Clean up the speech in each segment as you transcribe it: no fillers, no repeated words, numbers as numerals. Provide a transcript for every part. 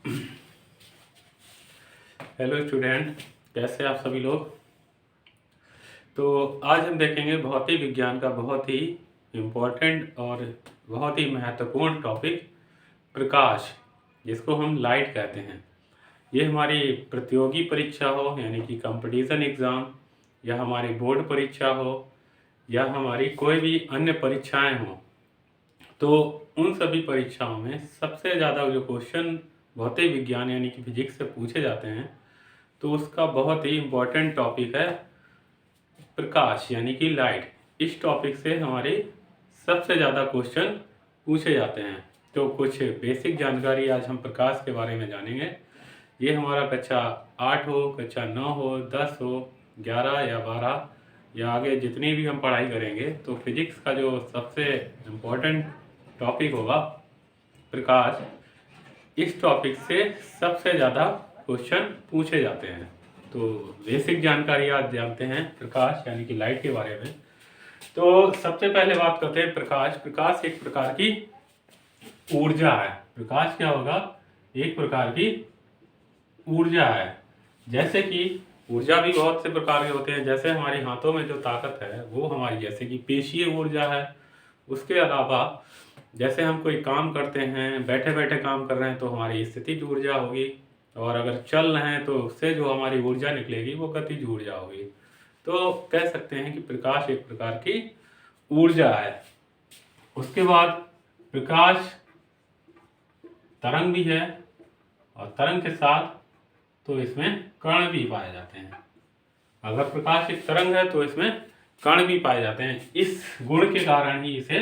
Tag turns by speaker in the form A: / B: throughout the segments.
A: Hello student, कैसे आप सभी लोग। तो आज हम देखेंगे भौतिक विज्ञान का बहुत ही इम्पोर्टेंट और बहुत ही महत्वपूर्ण टॉपिक प्रकाश, जिसको हम लाइट कहते हैं। ये हमारी प्रतियोगी परीक्षा हो यानी कि कंपटीशन एग्ज़ाम, या हमारी बोर्ड परीक्षा हो, या हमारी कोई भी अन्य परीक्षाएं हों, तो उन सभी परीक्षाओं में सबसे ज़्यादा जो क्वेश्चन भौतिक विज्ञान यानी कि फिजिक्स से पूछे जाते हैं, तो उसका बहुत ही इम्पोर्टेंट टॉपिक है प्रकाश यानी कि लाइट। इस टॉपिक से हमारे सबसे ज़्यादा क्वेश्चन पूछे जाते हैं। तो कुछ बेसिक जानकारी आज हम प्रकाश के बारे में जानेंगे। ये हमारा कक्षा 8 हो, कक्षा 9 हो, 10 हो, 11 या 12 या आगे जितनी भी हम पढ़ाई करेंगे, तो फिजिक्स का जो सबसे इम्पोर्टेंट टॉपिक होगा प्रकाश, इस टॉपिक से सबसे ज़्यादा क्वेश्चन पूछे जाते हैं। तो बेसिक जानकारी आज जानते हैं प्रकाश यानी कि लाइट के बारे में। तो सबसे पहले बात करते हैं प्रकाश। प्रकाश एक प्रकार की ऊर्जा है। प्रकाश क्या होगा? एक प्रकार की ऊर्जा है। जैसे कि ऊर्जा भी बहुत से प्रकार के होते हैं। जैसे हमारे हाथों में जो ताकत है वो हमारी जैसे कि पेशीय ऊर्जा है। उसके अलावा जैसे हम कोई काम करते हैं, बैठे बैठे काम कर रहे हैं, तो हमारी स्थितिज ऊर्जा होगी, और अगर चल रहे हैं तो उससे जो हमारी ऊर्जा निकलेगी वो गतिज ऊर्जा होगी। तो कह सकते हैं कि प्रकाश एक प्रकार की ऊर्जा है। उसके बाद प्रकाश तरंग भी है, और तरंग के साथ तो इसमें कण भी पाए जाते हैं। अगर प्रकाश एक तरंग है तो इसमें कण भी पाए जाते हैं। इस गुण के कारण ही इसे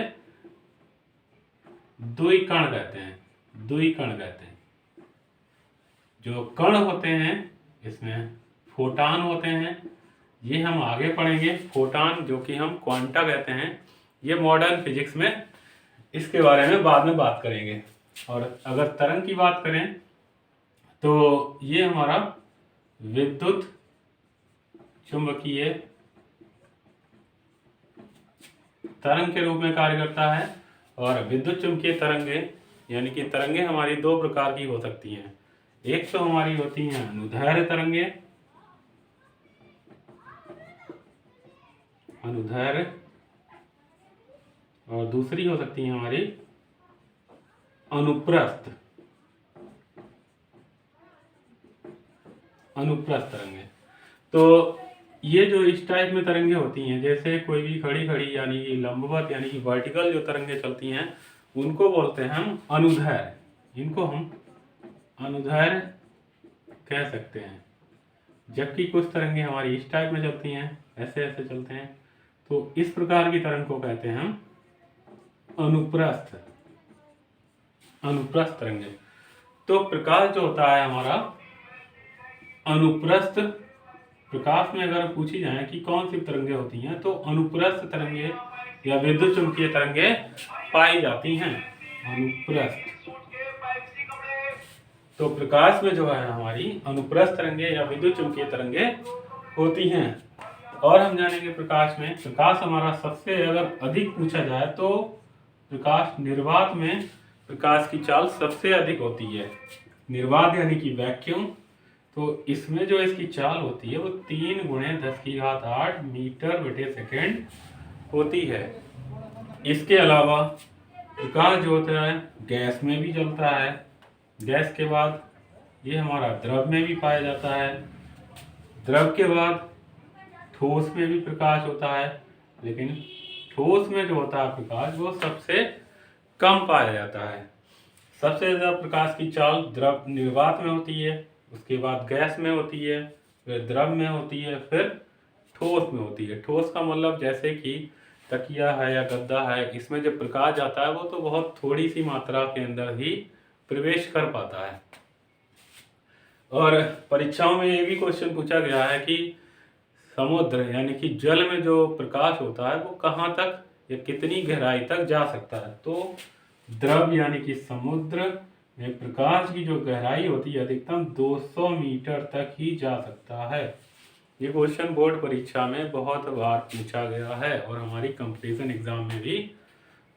A: द्विकण कहते हैं। द्विकण कहते हैं। जो कण होते हैं इसमें फोटान होते हैं। ये हम आगे पढ़ेंगे। फोटान जो कि हम क्वांटा कहते हैं, ये मॉडर्न फिजिक्स में इसके बारे में बाद में बात करेंगे। और अगर तरंग की बात करें तो ये हमारा विद्युत चुंबकीय तरंग के रूप में कार्य करता है। और विद्युत चुंबकीय तरंगे यानी कि तरंगे हमारी दो प्रकार की हो सकती हैं। एक तो हमारी होती हैं अनुदैर्घ्य तरंगे, अनुदैर्घ्य, और दूसरी हो सकती है हमारी अनुप्रस्थ, अनुप्रस्थ तरंगे। तो ये जो इस टाइप में तरंगे होती हैं, जैसे कोई भी खड़ी खड़ी यानी कि लंबवत यानी कि वर्टिकल जो तरंगे चलती हैं, उनको बोलते हैं हम अनुदैर्घ्य। इनको हम अनुदैर्घ्य कह सकते हैं। जबकि कुछ तरंगे हमारी इस टाइप में चलती हैं, ऐसे ऐसे चलते हैं, तो इस प्रकार की तरंग को कहते हैं हम अनुप्रस्थ, अनुप्रस्थ तरंगे। तो प्रकाश जो होता है हमारा अनुप्रस्थ, प्रकाश में अगर पूछी जाए कि कौन सी तरंगे होती हैं, तो अनुप्रस्थ तरंगे या विद्युत चुंबकीय तरंगे पाई जाती हैं। अनुप्रस्थ। तो प्रकाश में जो है हमारी अनुप्रस्थ तरंगे या विद्युत चुंबकीय तरंगे होती हैं। और हम जानेंगे प्रकाश में, प्रकाश हमारा सबसे अगर अधिक पूछा जाए तो प्रकाश निर्वात में प्रकाश की चाल सबसे अधिक होती है। निर्वात यानी कि वैक्यूम। तो इसमें जो इसकी चाल होती है वो 3 × 10⁸ मीटर/सेकेंड होती है। इसके अलावा प्रकाश जो होता है गैस में भी चलता है। गैस के बाद ये हमारा द्रव में भी पाया जाता है। द्रव के बाद ठोस में भी प्रकाश होता है, लेकिन ठोस में जो होता है प्रकाश वो सबसे कम पाया जाता है। सबसे ज़्यादा प्रकाश की चाल द्रव निर्वात में होती है, उसके बाद गैस में होती है, फिर द्रव में होती है, फिर ठोस में होती है। ठोस का मतलब जैसे कि तकिया है या गद्दा है, इसमें जब प्रकाश जाता है वो तो बहुत थोड़ी सी मात्रा के अंदर ही प्रवेश कर पाता है। और परीक्षाओं में ये भी क्वेश्चन पूछा गया है कि समुद्र यानी कि जल में जो प्रकाश होता है वो कहाँ तक या कितनी गहराई तक जा सकता है। तो द्रव यानी कि समुद्र में प्रकाश की जो गहराई होती है अधिकतम 200 मीटर तक ही जा सकता है। ये क्वेश्चन बोर्ड परीक्षा में बहुत बार पूछा गया है, और हमारी कंपटीशन एग्जाम में भी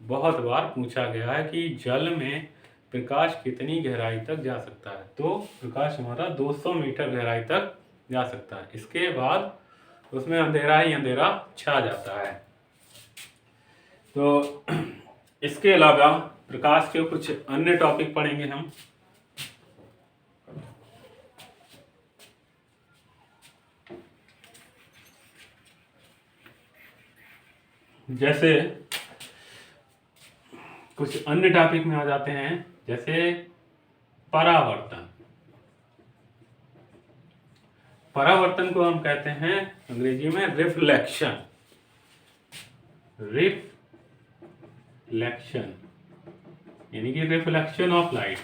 A: बहुत बार पूछा गया है कि जल में प्रकाश कितनी गहराई तक जा सकता है। तो प्रकाश हमारा 200 मीटर गहराई तक जा सकता है। इसके बाद उसमें अंधेरा ही अंधेरा छा जाता है। तो इसके अलावा प्रकाश के कुछ अन्य टॉपिक पढ़ेंगे हम। जैसे कुछ अन्य टॉपिक में आ जाते हैं, जैसे परावर्तन। परावर्तन को हम कहते हैं अंग्रेजी में रिफ्लेक्शन। रिफ्लेक्शन यानी कि रिफ्लेक्शन ऑफ लाइट।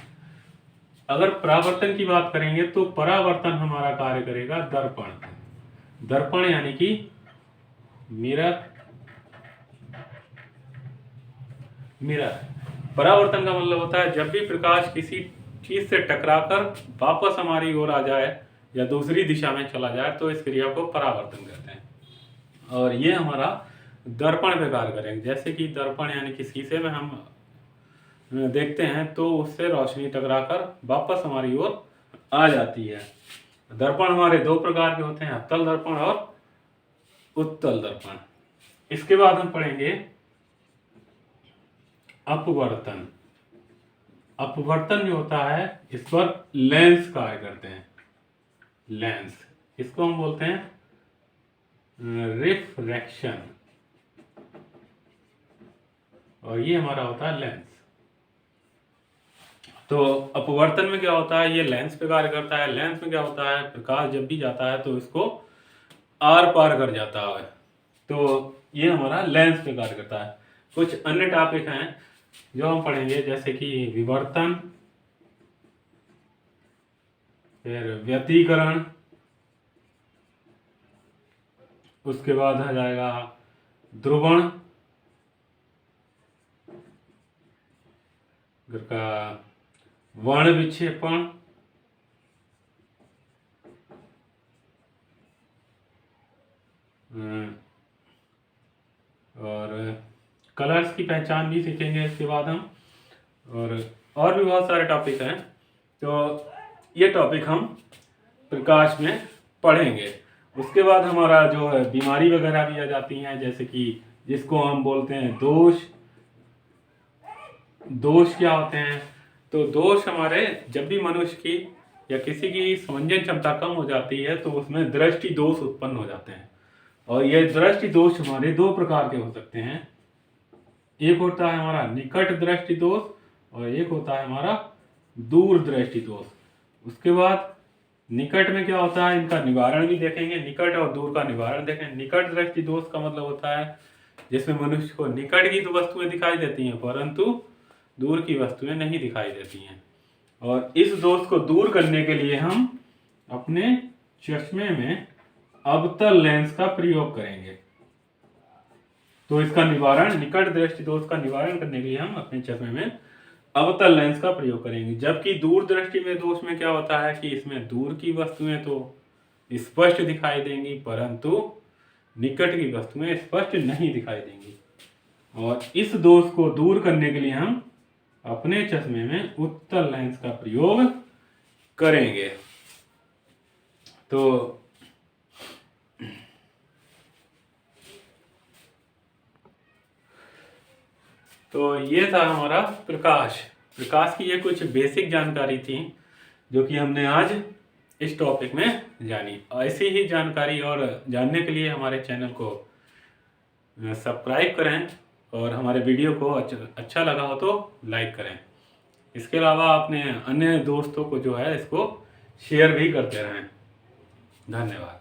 A: अगर परावर्तन की बात करेंगे तो परावर्तन हमारा कार्य करेगा दर्पण। दर्पण यानी कि मिरर। परावर्तन का मतलब होता है जब भी प्रकाश किसी चीज से टकराकर वापस हमारी ओर आ जाए या दूसरी दिशा में चला जाए तो इस क्रिया को परावर्तन कहते हैं। और ये हमारा दर्पण पे कार्य करेंगे। जैसे कि दर्पण यानी कि शीशे में हम देखते हैं तो उससे रोशनी टकराकर वापस हमारी ओर आ जाती है। दर्पण हमारे दो प्रकार के होते हैं, अवतल दर्पण और उत्तल दर्पण। इसके बाद हम पढ़ेंगे अपवर्तन। अपवर्तन जो होता है इस पर लेंस कार्य करते हैं। लेंस, इसको हम बोलते हैं रिफ्रैक्शन, और ये हमारा होता है लेंस। तो अपवर्तन में क्या होता है, ये लेंस पे कार्य करता है। लेंस में क्या होता है, प्रकाश जब भी जाता है तो इसको आर पार कर जाता है। तो ये हमारा लेंस पे कार्य करता है। कुछ अन्य टॉपिक हैं जो हम पढ़ेंगे, जैसे कि विवर्तन, फिर व्यतिकरण, उसके बाद आ जाएगा ध्रुवण, का वर्ण विक्षेपण, और कलर्स की पहचान भी सीखेंगे इसके बाद हम। और भी बहुत सारे टॉपिक हैं, तो ये टॉपिक हम प्रकाश में पढ़ेंगे। उसके बाद हमारा जो है बीमारी वगैरह भी आ जाती हैं, जैसे कि जिसको हम बोलते हैं दोष। दोष क्या होते हैं, तो दोष हमारे जब भी मनुष्य की या किसी की समंजन क्षमता कम हो जाती है तो उसमें दृष्टि दोष उत्पन्न हो जाते हैं। और ये दृष्टि दोष हमारे दो प्रकार के हो सकते हैं। एक होता है हमारा निकट दृष्टि दोष और एक होता है हमारा दूर दृष्टि दोष। उसके बाद निकट में क्या होता है, इनका निवारण भी देखेंगे। निकट और दूर का निवारण देखेंगे। निकट दृष्टि दोष का मतलब होता है जिसमें मनुष्य को निकट की तो वस्तुएं दिखाई देती हैं परंतु दूर की वस्तुएं नहीं दिखाई देती हैं। और इस दोष को दूर करने के लिए हम अपने चश्मे में अवतल लेंस का प्रयोग करेंगे। तो इसका निवारण, निकट दृष्टि दोष का निवारण करने के लिए हम अपने चश्मे में अवतल लेंस का प्रयोग करेंगे। जबकि दूर दृष्टि में दोष में क्या होता है कि इसमें दूर की वस्तुएं तो स्पष्ट दिखाई देंगी परंतु निकट की वस्तुएं स्पष्ट नहीं दिखाई देंगी। और इस दोष को दूर करने के लिए हम अपने चश्मे में उत्तल लेंस का प्रयोग करेंगे। तो ये था हमारा प्रकाश की ये कुछ बेसिक जानकारी थी जो कि हमने आज इस टॉपिक में जानी। ऐसी ही जानकारी और जानने के लिए हमारे चैनल को सब्सक्राइब करें और हमारे वीडियो को अच्छा लगा हो तो लाइक करें। इसके अलावा अपने अन्य दोस्तों को जो है इसको शेयर भी करते रहें। धन्यवाद।